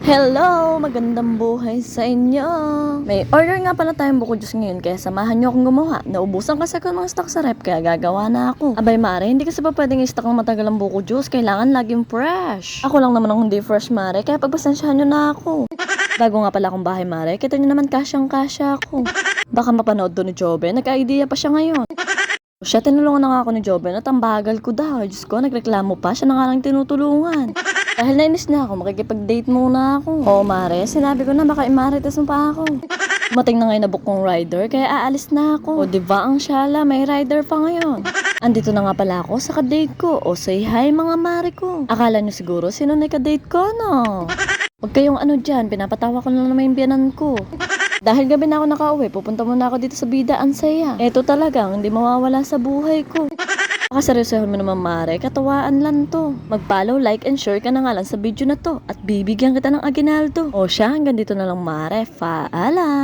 Hello! Magandang buhay sa inyo! May order nga pala tayong buko juice ngayon kaya samahan nyo akong gumawa. Naubusan kasi ako ng stock sa rep kaya gagawa na ako. Abay mare, hindi kasi pa pwedeng i-stock ng matagal ang buko juice. Kailangan laging fresh. Ako lang naman ang hindi fresh mare kaya pagpasensyahan nyo na ako. Bago nga pala akong bahay mare, kita nyo naman kasyang-kasya ako. Baka mapanood to ni Jobe, nagka-idea pa siya ngayon. Siya, tinulungan na nga ako ni Joben at ang bagal ko daw. Diyos ko, nagreklamo pa. Siya na nga lang tinutulungan. Dahil nainis na ako, makikipag-date muna ako. Oo, Mare, sinabi ko na baka imarites mo pa ako. Dumating na ngayon na book kong rider, kaya aalis na ako. O diba ang syala, may rider pa ngayon. Andito na nga pala ako sa kadate ko. O say hi mga mare ko. Akala nyo siguro sino na kadate ko, no? Huwag kayong ano dyan, pinapatawa ko lang naman yung biyanan ko. Dahil gabi na ako nakauwi, pupunta muna ako dito sa bida, ang saya. Eto talagang, hindi mawawala sa buhay ko. Seryosohin mo naman mare, katawaan lang to. Mag-follow, like, and share ka na nga lang sa video na to. At bibigyan kita ng aginaldo. O siya, hanggang dito na lang mare, paalam.